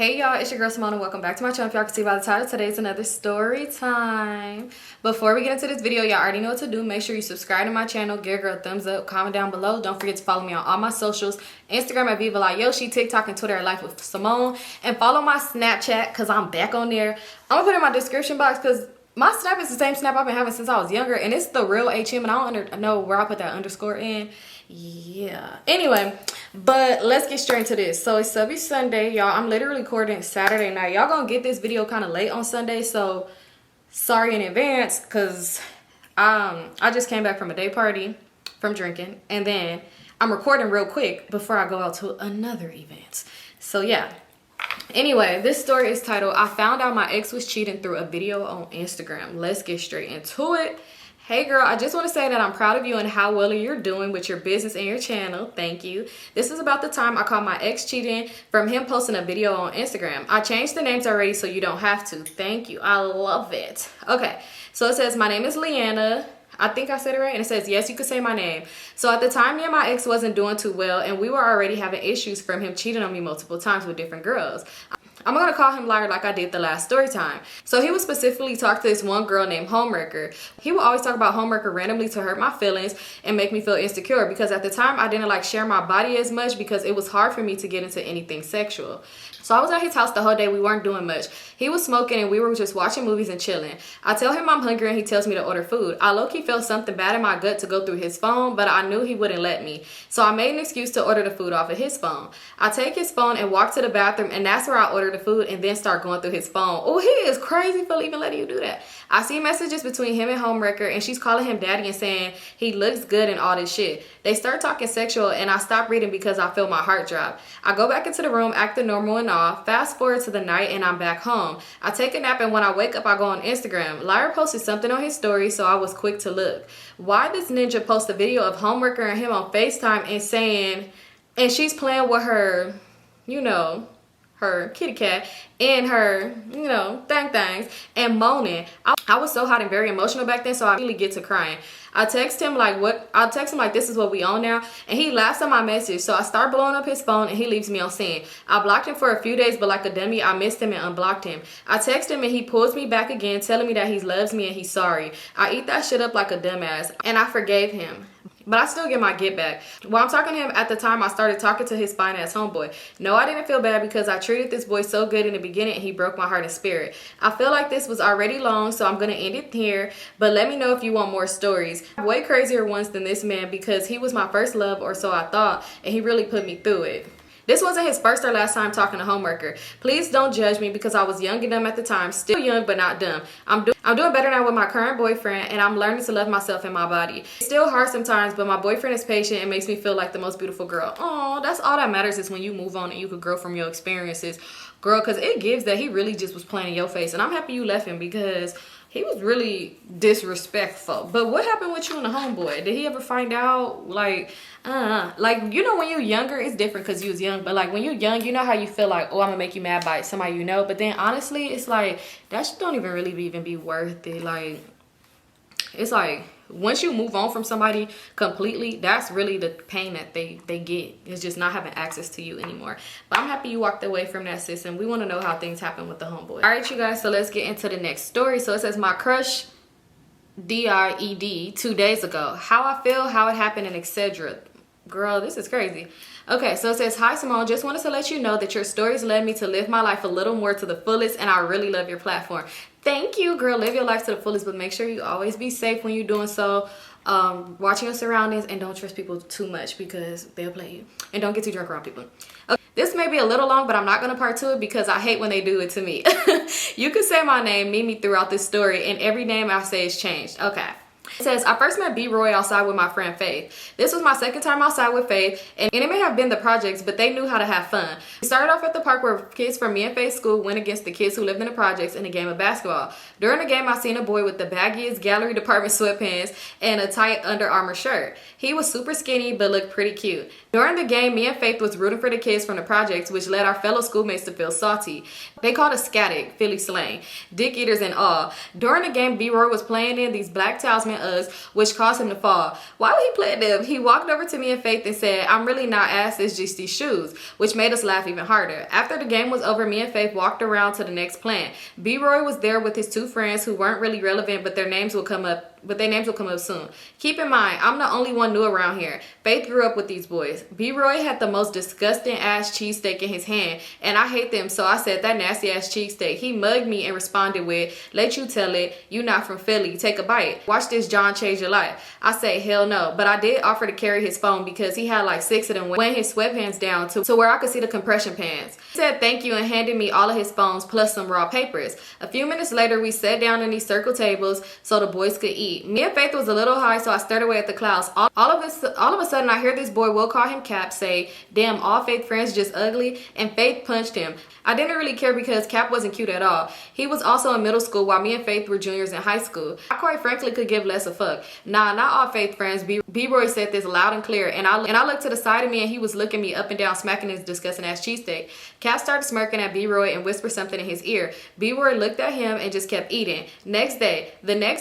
Hey y'all, it's your girl Symone and welcome back to my channel. If y'all can see by the title, today's another story time. Before we get into this video, y'all already know what to do. Make sure you subscribe to my channel, give a girl a thumbs up, comment down below. Don't forget to follow me on all my socials, Instagram at Vivalayoshii, TikTok and Twitter at LifeWithSymone, and follow my Snapchat because I'm back on there. I'm gonna put it in my description box because my Snap is the same Snap I've been having since I was younger, and it's the real HM, and I don't know where I put that underscore in. Yeah, anyway, but let's get straight into this. So it's Subbie Sunday, y'all. I'm literally recording Saturday night. Y'all gonna get this video kind of late on Sunday, so sorry in advance, because I just came back from a day party from drinking, and then I'm recording real quick before I go out to another event. So yeah, anyway, this story is titled I Found Out My Ex Was Cheating Through a Video on Instagram. Let's get straight into it. Hey girl, I just want to say that I'm proud of you and how well you're doing with your business and your channel. Thank you. This is about the time I caught my ex cheating from him posting a video on Instagram. I changed the names already so you don't have to. Thank you. I love it. Okay, so it says my name is Leanna. I think I said it right. And it says, yes, you could say my name. So at the time, me and my ex wasn't doing too well, and we were already having issues from him cheating on me multiple times with different girls. I'm gonna call him liar like I did the last story time. So he would specifically talk to this one girl named Homewrecker. He would always talk about Homewrecker randomly to hurt my feelings and make me feel insecure, because at the time I didn't like share my body as much because it was hard for me to get into anything sexual. So I was at his house the whole day. We weren't doing much. He was smoking and we were just watching movies and chilling. I tell him I'm hungry and he tells me to order food. I low-key felt something bad in my gut to go through his phone, but I knew he wouldn't let me. So I made an excuse to order the food off of his phone. I take his phone and walk to the bathroom, and that's where I order the food and then start going through his phone. Oh, he is crazy for even letting you do that. I see messages between him and Homewrecker, and she's calling him daddy and saying he looks good and all this shit. They start talking sexual, and I stop reading because I feel my heart drop. I go back into the room acting normal and all. Fast forward to the night and I'm back home. I take a nap, and when I wake up I go on Instagram. Liar posted something on his story, so I was quick to look. Why this ninja post a video of Homewrecker and him on FaceTime and saying, and she's playing with her, you know, her kitty cat and her, you know, things and moaning. I was so hot and very emotional back then, so I really get to crying. I text him like this is what we on now, and he laughs at my message. So I start blowing up his phone and he leaves me on scene. I blocked him for a few days, but like a dummy I missed him and unblocked him. I text him and he pulls me back again, telling me that he loves me and he's sorry. I eat that shit up like a dumbass, and I forgave him, but I still get my get back. While I'm talking to him at the time, I started talking to his fine ass homeboy. No, I didn't feel bad because I treated this boy so good in the beginning and he broke my heart and spirit. I feel like this was already long, so I'm gonna end it here, but let me know if you want more stories. Way crazier ones than this man, because he was my first love, or so I thought, and he really put me through it. This wasn't his first or last time talking to Homewrecker. Please don't judge me because I was young and dumb at the time. Still young but not dumb. I'm doing better now with my current boyfriend, and I'm learning to love myself and my body. It's still hard sometimes, but my boyfriend is patient and makes me feel like the most beautiful girl. Oh, that's all that matters, is when you move on and you could grow from your experiences. Girl, because it gives that he really just was playing in your face, and I'm happy you left him because he was really disrespectful. But what happened with you and the homeboy? Did he ever find out? Like, you know, when you're younger, it's different because you was young. But like when you're young, you know how you feel like, oh, I'm gonna make you mad by somebody you know. But then honestly, it's like that shit don't even really even be worth it. Like, it's like once you move on from somebody completely, that's really the pain that they get. It's just not having access to you anymore. But I'm happy you walked away from that, sis, and we want to know how things happen with the homeboy. All right, you guys, so let's get into the next story. So it says, my crush DRED 2 days ago. How I feel, how it happened, and etc. Girl, this is crazy. Okay, so it says, hi Symone, just wanted to let you know that your stories led me to live my life a little more to the fullest, and I really love your platform. Thank you, girl. Live your life to the fullest, but make sure you always be safe when you're doing so. Watching your surroundings, and don't trust people too much because they'll play you. And don't get too drunk around people. Okay, this may be a little long, but I'm not going to part to it because I hate when they do it to me. You can say my name, Mimi, throughout this story, and every name I say is changed. Okay. It says, I first met B-Roy outside with my friend Faith. This was my second time outside with Faith, and it may have been the projects, but they knew how to have fun. We started off at the park where kids from me and Faith's school went against the kids who lived in the projects in a game of basketball. During the game, I seen a boy with the baggiest gallery department sweatpants and a tight Under Armour shirt. He was super skinny, but looked pretty cute. During the game, me and Faith was rooting for the kids from the projects, which led our fellow schoolmates to feel salty. They called us scattic, Philly slang, dick eaters and all. During the game, B-Roy was playing in, these black talisman Uggs, which caused him to fall. While he played them, he walked over to me and Faith and said, "I'm really not ass, it's just these shoes," which made us laugh even harder. After the game was over, me and Faith walked around to the next plant. B-Roy was there with his two friends who weren't really relevant, but their names will come up soon. Keep in mind, I'm the only one new around here. Faith grew up with these boys. B-Roy had the most disgusting ass cheesesteak in his hand, and I hate them, so I said, "That nasty ass cheesesteak." He mugged me and responded with, "Let you tell it, you not from Philly, take a bite. Watch this John change your life." I say, hell no, but I did offer to carry his phone because he had like 6 of them, weighing his sweatpants down to where I could see the compression pants. He said thank you and handed me all of his phones plus some raw papers. A few minutes later, we sat down in these circle tables so the boys could eat. Me and Faith was a little high, so I stared away at the clouds. All of a sudden, I hear this boy, we'll call him Cap, say, "Damn, all Faith friends just ugly," and Faith punched him. I didn't really care because Cap wasn't cute at all. He was also in middle school while me and Faith were juniors in high school. I quite frankly could give less a fuck. Nah, not all Faith friends. B-Roy said this loud and clear, and I looked to the side of me and he was looking me up and down, smacking his disgusting ass cheesesteak. Cap started smirking at B-Roy and whispered something in his ear. B-Roy looked at him and just kept eating. The next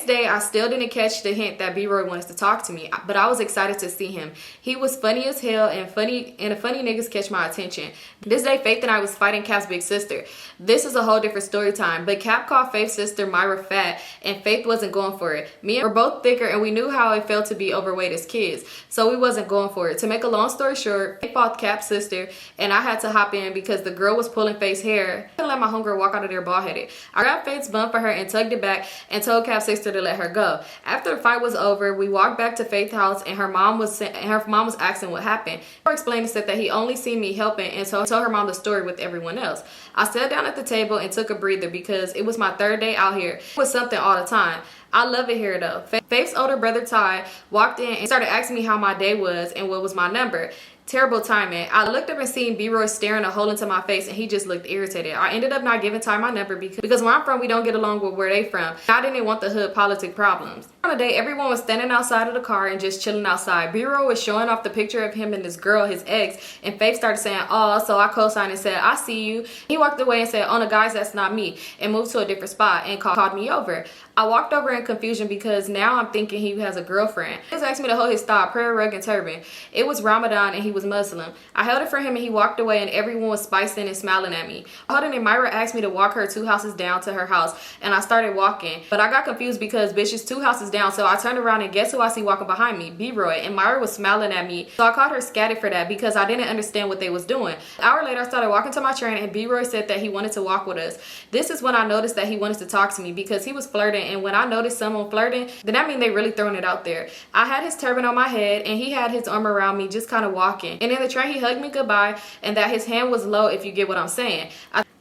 day, I still didn't catch the hint that B-Roy wanted to talk to me, but I was excited to see him. He was funny as hell, and the funny niggas catch my attention. This day, Faith and I was fighting Cap's big sister. This is a whole different story time, but Cap called Faith's sister Myra fat, and Faith wasn't going for it. Me and her were both thicker, and we knew how it felt to be overweight as kids, so we wasn't going for it. To make a long story short, Faith fought Cap's sister, and I had to hop in because the girl was pulling Faith's hair. I couldn't let my homegirl walk out of there bald headed. I grabbed Faith's bun for her and tugged it back and told Cap's sister to let her go. After the fight was over, we walked back to Faith's house, and her mom was asking what happened. Her explained and said that he only seen me helping and told her mom the story with everyone else. I sat down at the table and took a breather because it was my 3rd day out here. It was something all the time. I love it here though. Faith's older brother Ty walked in and started asking me how my day was and what was my number. Terrible timing. I looked up and seen B-Roy staring a hole into my face, and he just looked irritated. I ended up not giving Ty my number because where I'm from, we don't get along with where they from. I didn't want the hood politic problems. On the day, everyone was standing outside of the car and just chilling outside. B-Roy was showing off the picture of him and this girl, his ex, and Faith started saying, "Oh," so I co-signed and said, "I see you." He walked away and said, "Oh no, guys, that's not me," and moved to a different spot and called me over. I walked over in confusion because now I'm thinking he has a girlfriend. He was asking me to hold his thigh, prayer rug, and turban. It was Ramadan and he was Muslim. I held it for him and he walked away, and everyone was spicing and smiling at me. Holding it, Myra asked me to walk her 2 houses down to her house, and I started walking. But I got confused because bitch is 2 houses down, so I turned around and guess who I see walking behind me? B-Roy, and Myra was smiling at me. So I called her scattered for that because I didn't understand what they was doing. An hour later, I started walking to my train, and B-Roy said that he wanted to walk with us. This is when I noticed that he wanted to talk to me because he was flirting, and when I noticed someone flirting, then that means they really throwing it out there. I had his turban on my head, and he had his arm around me just kind of walking. And in the train, he hugged me goodbye, and that his hand was low, if you get what I'm saying.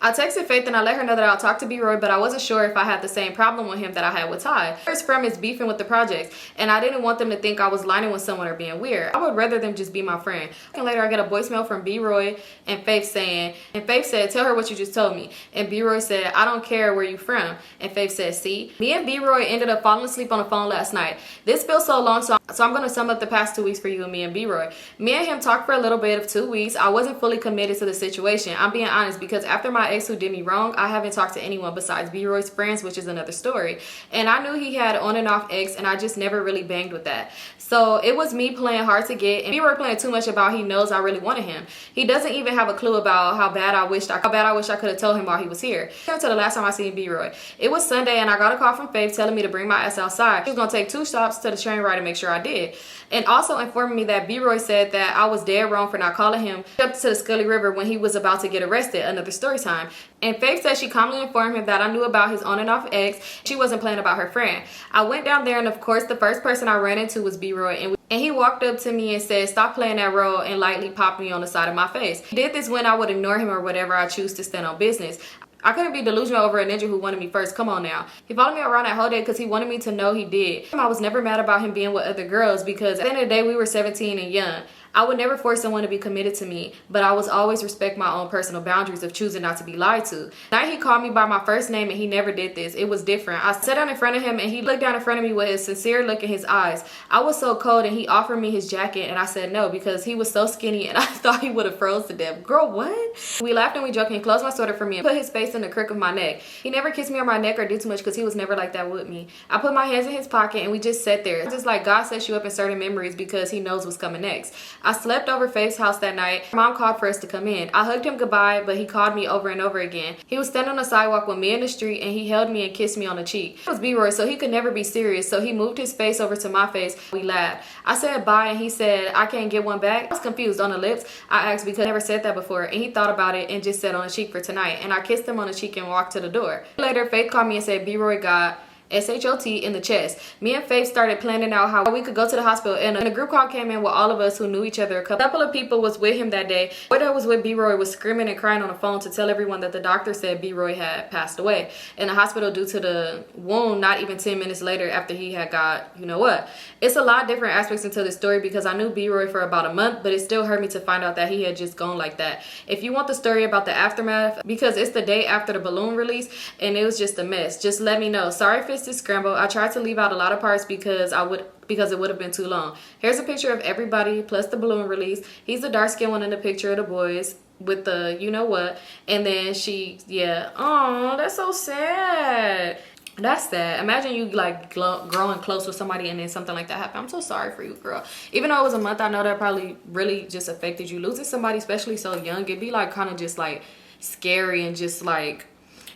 I texted Faith and I let her know that I'll talk to B-Roy, but I wasn't sure if I had the same problem with him that I had with Ty. Where it's from is beefing with the projects, and I didn't want them to think I was lying with someone or being weird. I would rather them just be my friend. And later I get a voicemail from B-Roy and Faith said, "Tell her what you just told me." And B-Roy said, "I don't care where you from." And Faith said, "See?" Me and B-Roy ended up falling asleep on the phone last night. This feels so long, so I'm going to sum up the past 2 weeks for you and me and B-Roy. Me and him talked for a little bit of 2 weeks. I wasn't fully committed to the situation. I'm being honest because after my ex who did me wrong, I haven't talked to anyone besides B-Roy's friends, which is another story. And I knew he had on and off ex, and I just never really banged with that. So it was me playing hard to get, and B-Roy playing too much about he knows I really wanted him. He doesn't even have a clue about how bad I wish I could have told him while he was here. Until the last time I seen B-Roy. It was Sunday, and I got a call from Faith telling me to bring my ass outside. She was gonna take 2 stops to the train ride to make sure I did. And also informing me that B-Roy said that I was dead wrong for not calling him up to the Scully River when he was about to get arrested. Another story time. And Faith said she calmly informed him that I knew about his on and off ex. She wasn't playing about her friend. I went down there, and of course the first person I ran into was B-Roy, and he walked up to me and said, "Stop playing that role," and lightly popped me on the side of my face. He did this when I would ignore him or whatever I choose to stand on business. I couldn't be delusional over a ninja who wanted me first. Come on now. He followed me around that whole day because he wanted me to know he did. I was never mad about him being with other girls because at the end of the day, we were 17 and young. I would never force someone to be committed to me, but I was always respect my own personal boundaries of choosing not to be lied to. Night he called me by my first name and he never did this. It was different. I sat down in front of him and he looked down in front of me with his sincere look in his eyes. I was so cold and he offered me his jacket and I said no because he was so skinny and I thought he would have froze to death. Girl, what? We laughed and we joked and he closed my sweater for me and put his face in the crook of my neck. He never kissed me on my neck or did too much because he was never like that with me. I put my hands in his pocket and we just sat there. Just like God sets you up in certain memories because he knows what's coming next. I slept over Faith's house that night. Mom called for us to come in. I hugged him goodbye, but he called me over and over again. He was standing on the sidewalk with me in the street and he held me and kissed me on the cheek. It was B-Roy, so he could never be serious, so he moved his face over to my face. We laughed. I said bye and he said, I can't get one back. I was confused on the lips. I asked because I never said that before and he thought about it and just said on the cheek for tonight, and I kissed him on the cheek and walked to the door. Later, Faith called me and said B-Roy got SHOT in the chest. Me and Faith started planning out how we could go to the hospital, and a group call came in with all of us who knew each other. A couple of people was with him that day. The boy that was with B-Roy was screaming and crying on the phone to tell everyone that the doctor said B-Roy had passed away in the hospital due to the wound not even 10 minutes later after he had got, you know what. It's a lot of different aspects into this story because I knew B-Roy for about a month, but it still hurt me to find out that he had just gone like that. If you want the story about the aftermath, because it's the day after the balloon release and it was just a mess, just let me know. Sorry if it's just scrambled. I tried to leave out a lot of parts because it would have been too long. Here's a picture of everybody plus the balloon release. He's the dark skinned one in the picture of the boys with the you know what, and then she, yeah. Oh, that's so sad. That's sad. Imagine you like growing close with somebody and then something like that happened. I'm so sorry for you, girl. Even though it was a month, I know that probably really just affected you. Losing somebody, especially so young, it'd be like kind of just like scary and just like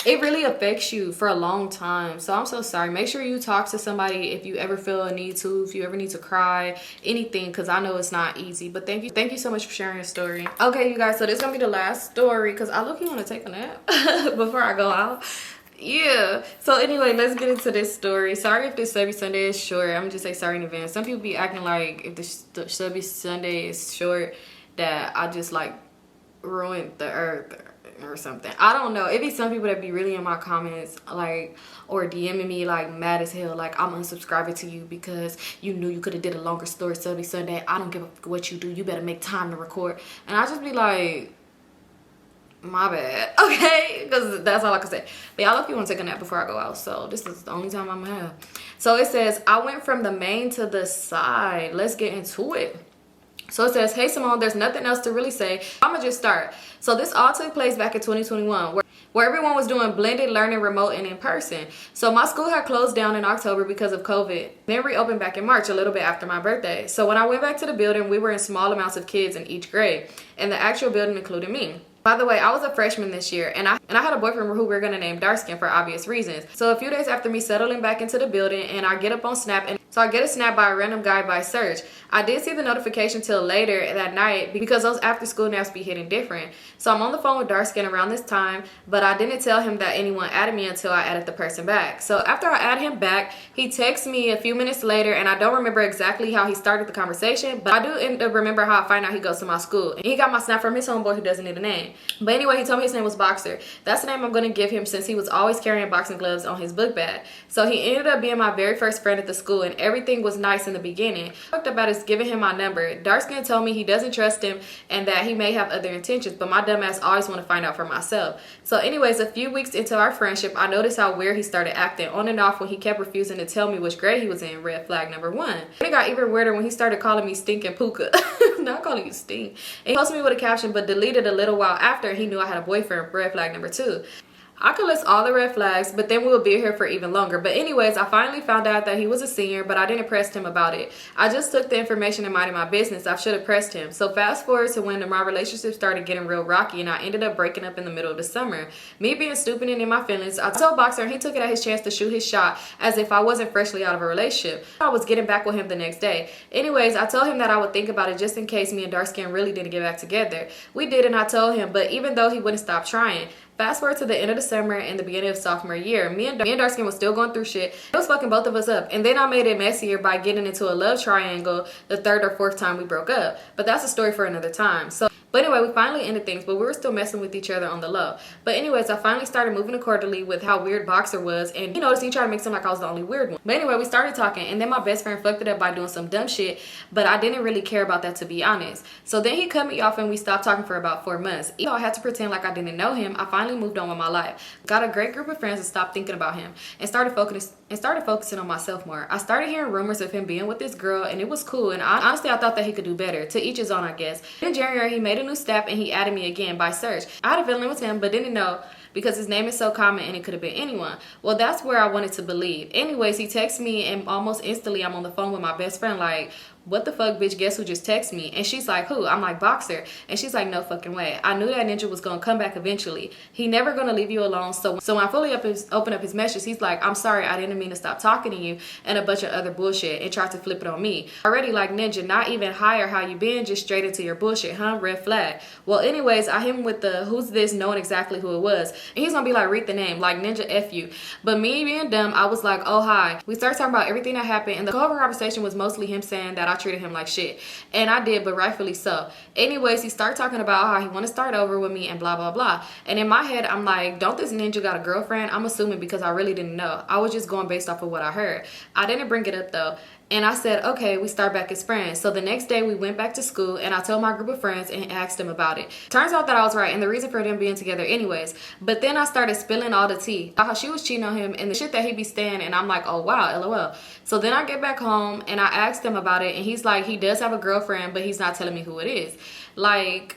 it really affects you for a long time. So I'm so sorry. Make sure you talk to somebody if you ever feel a need to, if you ever need to cry, anything, because I know it's not easy. But thank you so much for sharing your story. Okay, you guys, so this is gonna be the last story because I look, you want to take a nap before I go out. Yeah, so anyway, let's get into this story. Sorry if this Subbie Sunday is short. I'm gonna just say sorry in advance. Some people be acting like if the Subbie Sunday is short that I just like ruined the earth or something. I don't know. It be some people that be really in my comments like or DMing me like mad as hell like I'm unsubscribing to you because you knew you could have did a longer story Subbie Sunday. I don't give a fuck what you do. You better make time to record. And I just be like, my bad, okay, because that's all I can say. But y'all, if you want to take a nap before I go out, so this is the only time I'm gonna have. So it says I went from the main to the side. Let's get into it. So it says, hey Symone, there's nothing else to really say. I'm gonna just start. So this all took place back in 2021 where everyone was doing blended learning, remote and in person. So my school had closed down in October because of COVID, then reopened back in March, a little bit after my birthday. So when I went back to the building, we were in small amounts of kids in each grade, and the actual building included me. By the way, I was a freshman this year, and I had a boyfriend who we're gonna name Darkskin for obvious reasons. So a few days after me settling back into the building, and I get up on Snap, and so I get a snap by a random guy by search. I did see the notification till later that night because those after school naps be hitting different. So I'm on the phone with Darkskin around this time, but I didn't tell him that anyone added me until I added the person back. So after I add him back, he texts me a few minutes later, and I don't remember exactly how he started the conversation, but I do end up remember how I find out he goes to my school. And he got my snap from his homeboy who doesn't need a name. But anyway, he told me his name was Boxer. That's the name I'm going to give him since he was always carrying boxing gloves on his book bag. So he ended up being my very first friend at the school, and everything was nice in the beginning. What I talked about is giving him my number. Darkskin told me he doesn't trust him and that he may have other intentions, but my dumbass always want to find out for myself. So anyways, a few weeks into our friendship, I noticed how weird he started acting on and off when he kept refusing to tell me which grade he was in, red flag number 1. It got even weirder when he started calling me Stinking Puka. Not calling you Stink. And he posted me with a caption but deleted a little while after he knew I had a boyfriend, red flag number 2. I could list all the red flags, but then we would be here for even longer. But anyways, I finally found out that he was a senior, but I didn't press him about it. I just took the information and minded my business. I should have pressed him. So fast forward to when my relationship started getting real rocky and I ended up breaking up in the middle of the summer. Me being stupid and in my feelings, I told Boxer and he took it as his chance to shoot his shot as if I wasn't freshly out of a relationship. I was getting back with him the next day. Anyways, I told him that I would think about it just in case me and Darkskin really didn't get back together. We did, and I told him, but even though he wouldn't stop trying. Fast forward to the end of the summer and the beginning of sophomore year. Me and Darkskin was still going through shit. It was fucking both of us up. And then I made it messier by getting into a love triangle the 3rd or 4th time we broke up. But that's a story for another time. So But anyway, we finally ended things, but we were still messing with each other on the low. But anyways, I finally started moving accordingly with how weird Boxer was, and he noticed he tried to make it seem like I was the only weird one. But anyway, we started talking, and then my best friend fucked it up by doing some dumb shit, but I didn't really care about that, to be honest. So then he cut me off and we stopped talking for about 4 months. Even though I had to pretend like I didn't know him, I finally moved on with my life. Got a great group of friends and stopped thinking about him and started focusing on myself more. I started hearing rumors of him being with this girl, and it was cool, and honestly I thought that he could do better. To each his own, I guess. In January, he made a new step and he added me again by search. I had a feeling it was him, but didn't know because his name is so common and it could have been anyone. Well, that's where I wanted to believe. Anyways, he texts me and almost instantly I'm on the phone with my best friend like, what the fuck, bitch, guess who just texted me? And she's like, who? I'm like, Boxer. And she's like, no fucking way. I knew that ninja was gonna come back eventually. He never gonna leave you alone. So when I fully open up his message, he's like, I'm sorry, I didn't mean to stop talking to you, and a bunch of other bullshit, and tried to flip it on me. Already like, ninja, not even higher, how you been, just straight into your bullshit, huh? Red flag. Well, anyways, I hit him with the who's this, knowing exactly who it was. And he's gonna be like, read the name, like, ninja, F you. But me being dumb, I was like, oh, hi. We started talking about everything that happened, and the whole conversation was mostly him saying that I treated him like shit. And I did, but rightfully so. Anyways, he started talking about how he want to start over with me and blah blah blah. And in my head, I'm like, don't this ninja got a girlfriend? I'm assuming because I really didn't know. I was just going based off of what I heard. I didn't bring it up though. And I said, okay, we start back as friends. So the next day we went back to school and I told my group of friends and asked them about it. Turns out that I was right and the reason for them being together anyways. But then I started spilling all the tea. How she was cheating on him and the shit that he be staying, and I'm like, oh wow, LOL. So then I get back home and I asked him about it, and he's like, he does have a girlfriend, but he's not telling me who it is. Like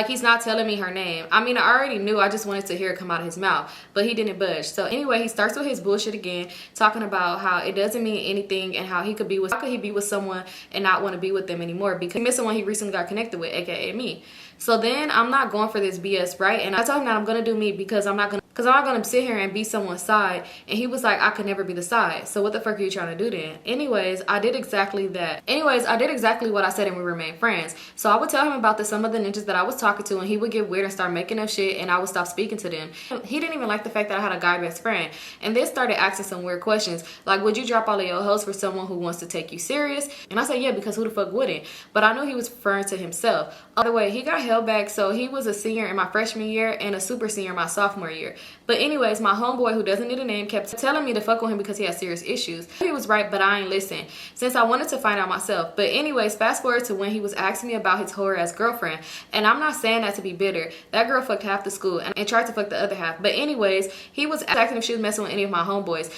he's not telling me her name. I mean, I already knew. I just wanted to hear it come out of his mouth. But he didn't budge. So anyway, he starts with his bullshit again, talking about how it doesn't mean anything and how he could be with, how could he be with someone and not want to be with them anymore because he missed someone he recently got connected with, aka me. So then I'm not going for this BS, right? And I told him that I'm gonna do me because I'm not gonna sit here and be someone's side. And he was like, I could never be the side. So what the fuck are you trying to do then? Anyways, I did exactly that. I did exactly what I said and we remained friends. So I would tell him about some of the ninjas that I was talking to, and he would get weird and start making up shit, and I would stop speaking to them. He didn't even like the fact that I had a guy best friend. And then started asking some weird questions. Like, would you drop all of your hoes for someone who wants to take you serious? And I said, yeah, because who the fuck wouldn't? But I knew he was referring to himself. By the way, he got held back, so he was a senior in my freshman year and a super senior my sophomore year. But anyways, my homeboy, who doesn't need a name, kept telling me to fuck with him because he had serious issues. He was right, but I ain't listen, since I wanted to find out myself. But anyways, fast forward to when he was asking me about his whore ass girlfriend. And I'm not saying that to be bitter. That girl fucked half the school and tried to fuck the other half. But anyways, he was asking if she was messing with any of my homeboys.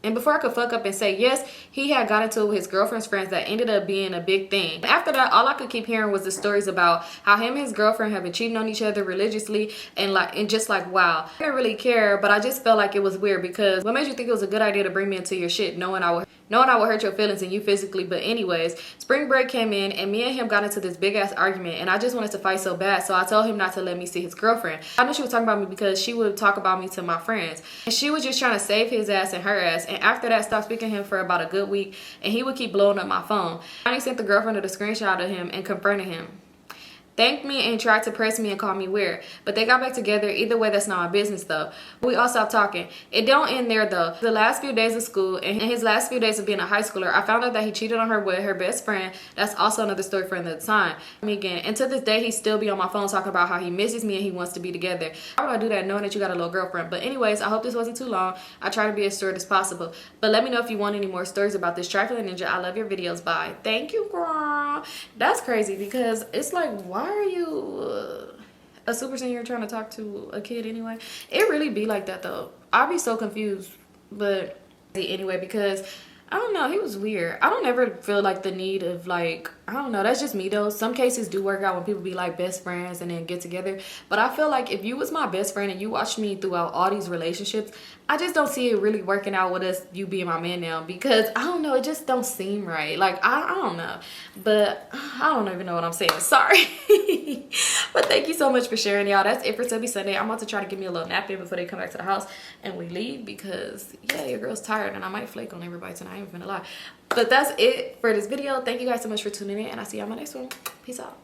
And before I could fuck up and say yes, he had got into it with his girlfriend's friends that ended up being a big thing. After that, all I could keep hearing was the stories about how him and his girlfriend have been cheating on each other religiously, and just like, wow. I didn't really care, but I just felt like it was weird because what made you think it was a good idea to bring me into your shit knowing I would hurt your feelings and you physically? But anyways, spring break came in and me and him got into this big ass argument, and I just wanted to fight so bad, so I told him not to let me see his girlfriend. I knew she was talking about me because she would talk about me to my friends, and she was just trying to save his ass and her ass. And after that, stopped speaking to him for about a good week, and he would keep blowing up my phone. I sent the girlfriend a screenshot of him and confronted him. Thanked me and tried to press me and call me weird, but they got back together. Either way, that's not my business though. We all stopped talking. It don't end there though. The last few days of school and his last few days of being a high schooler, I found out that he cheated on her with her best friend. That's also another story for another time. Me again. And to this day, he still be on my phone talking about how he misses me and he wants to be together. Why would I do that knowing that you got a little girlfriend? But anyways, I hope this wasn't too long. I try to be as short as possible. But let me know if you want any more stories about this trifling ninja. I love your videos. Bye. Thank you, girl. That's crazy because it's like, why are you a super senior trying to talk to a kid anyway? It really be like that though. I'll be so confused. But anyway, because I don't know, he was weird. I don't ever feel like the need of like, I don't know, that's just me though. Some cases do work out when people be like best friends and then get together. But I feel like if you was my best friend and you watched me throughout all these relationships, I just don't see it really working out with us, you being my man now, because I don't know, it just don't seem right. Like, I don't know, but I don't even know what I'm saying. Sorry. But thank you so much for sharing, y'all. That's it for Subbie Sunday. I'm about to try to give me a little nap in before they come back to the house and we leave because, yeah, your girl's tired and I might flake on everybody tonight. I ain't gonna lie. But that's it for this video. Thank you guys so much for tuning in, and I'll see y'all on my next one. Peace out.